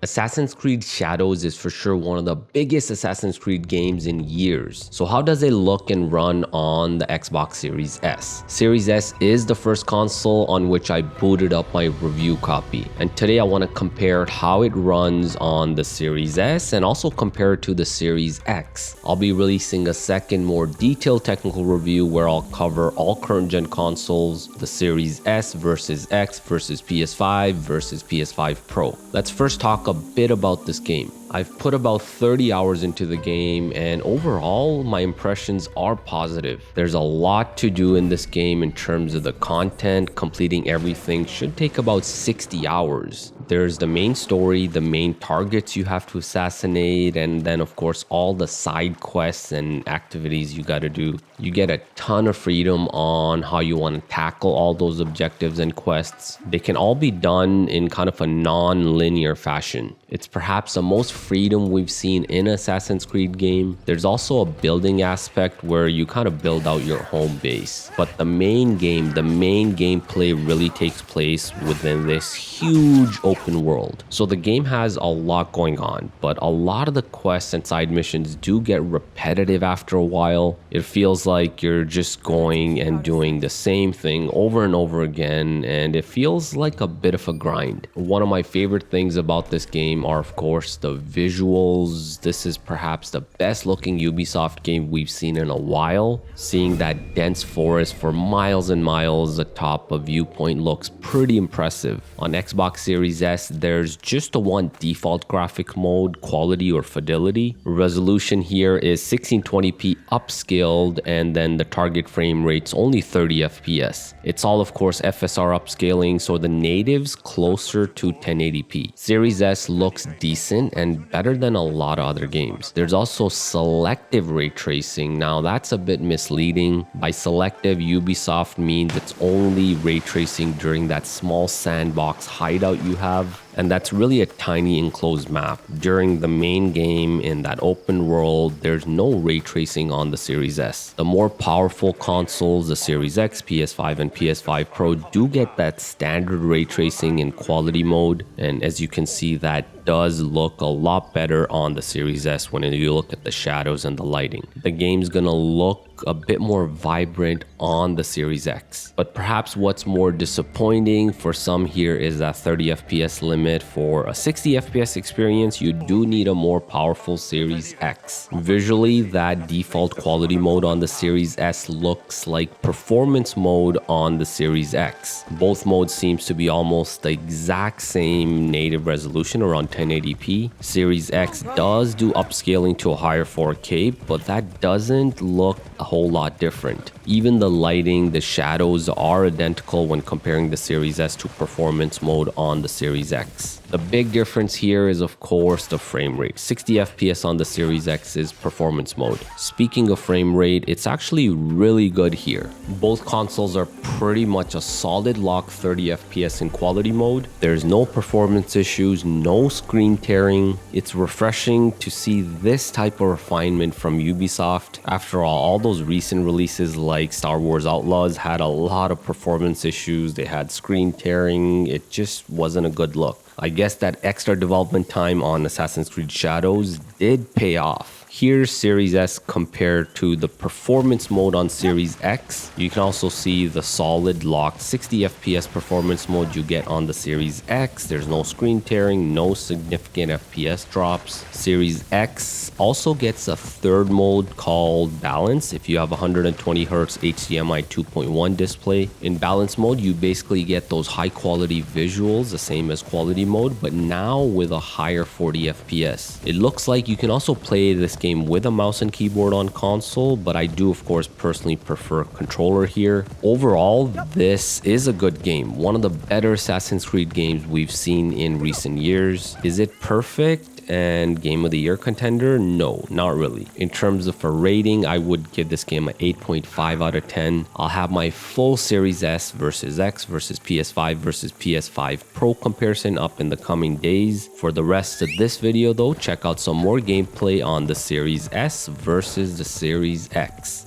Assassin's Creed Shadows is for sure one of the biggest Assassin's Creed games in years. So how does it look and run on the Xbox Series S? Series S is the first console on which I booted up my review copy. And today I want to compare how it runs on the Series S and also compare it to the Series X. I'll be releasing a second more detailed technical review where I'll cover all current gen consoles, the Series S versus X versus PS5 versus PS5 Pro. Let's first talk a bit about this game. I've put about 30 hours into the game and overall my impressions are positive. There's a lot to do in this game in terms of the content. Completing everything should take about 60 hours. There's the main story, the main targets you have to assassinate, and then of course all the side quests and activities you gotta do. You get a ton of freedom on how you want to tackle all those objectives and quests. They can all be done in kind of a non-linear fashion. It's perhaps the most freedom we've seen in an Assassin's Creed game. There's also a building aspect where you kind of build out your home base. But the main gameplay really takes place within this huge open world. So the game has a lot going on, but a lot of the quests and side missions do get repetitive after a while. It feels like you're just going and doing the same thing over and over again, and it feels like a bit of a grind. One of my favorite things about this game are of course the visuals. This is perhaps the best looking Ubisoft game we've seen in a while. Seeing that dense forest for miles and miles atop a viewpoint looks pretty impressive. On Xbox Series S, there's just the one default graphic mode, quality or fidelity. Resolution here is 1620p upscaled, and then the target frame rate's only 30 FPS. It's all of course FSR upscaling, so the native's closer to 1080p. Series S looks decent and better than a lot of other games. There's also selective ray tracing. Now that's a bit misleading. By selective, Ubisoft means it's only ray tracing during that small sandbox hideout you have. And that's really a tiny enclosed map. During the main game in that open world, there's no ray tracing on the Series S. The more powerful consoles, the Series X, PS5, and PS5 Pro do get that standard ray tracing in quality mode. And as you can see, that does look a lot better on the Series S when you look at the shadows and the lighting. The game's gonna look a bit more vibrant on the Series X. But perhaps what's more disappointing for some here is that 30 FPS limit. For a 60 FPS experience, you do need a more powerful Series X. Visually, that default quality mode on the Series S looks like performance mode on the Series X. Both modes seems to be almost the exact same native resolution, around 1080p. Series X does do upscaling to a higher 4K, but that doesn't look a whole lot different. Even the lighting, the shadows are identical when comparing the Series S to performance mode on the Series X. The big difference here is of course the frame rate. 60 FPS on the Series X is performance mode. Speaking of frame rate, it's actually really good here. Both consoles are pretty much a solid lock 30 FPS in quality mode. There's no performance issues, no screen tearing. It's refreshing to see this type of refinement from Ubisoft. After all those recent releases like Star Wars Outlaws had a lot of performance issues. They had screen tearing. It just wasn't a good look. I guess that extra development time on Assassin's Creed Shadows did pay off. Here's Series S compared to the performance mode on Series X. You can also see the solid locked 60 FPS performance mode you get on the Series X. There's no screen tearing, no significant FPS drops. Series X also gets a third mode called Balance if you have 120Hz HDMI 2.1 display. In Balance mode, you basically get those high quality visuals, the same as quality mode, but now with a higher 40 FPS. It looks like you can also play this game with a mouse and keyboard on console, but I do of course personally prefer controller here. Overall, this is a good game. One of the better Assassin's Creed games we've seen in recent years. Is it perfect and game of the year contender? No, not really. In terms of a rating, I would give this game an 8.5 out of 10. I'll have my full Series S versus X versus PS5 versus PS5 Pro comparison up in the coming days. For the rest of this video though, check out some more gameplay on the Series S versus the Series X.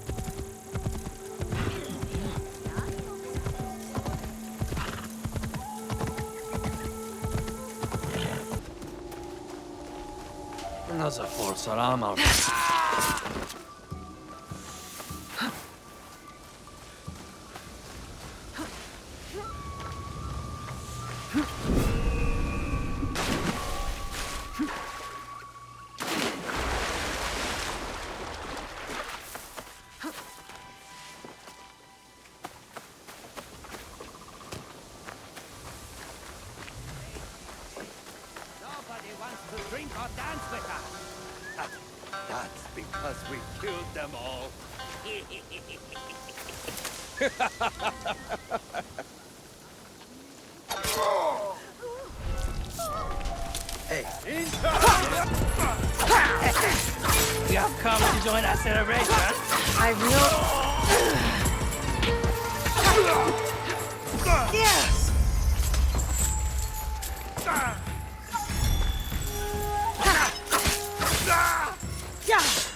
Another false alarm out. Nobody wants to drink or dance with us. That's because we killed them all. Hey, You have come to join our celebration. I've no... Yes! Yeah!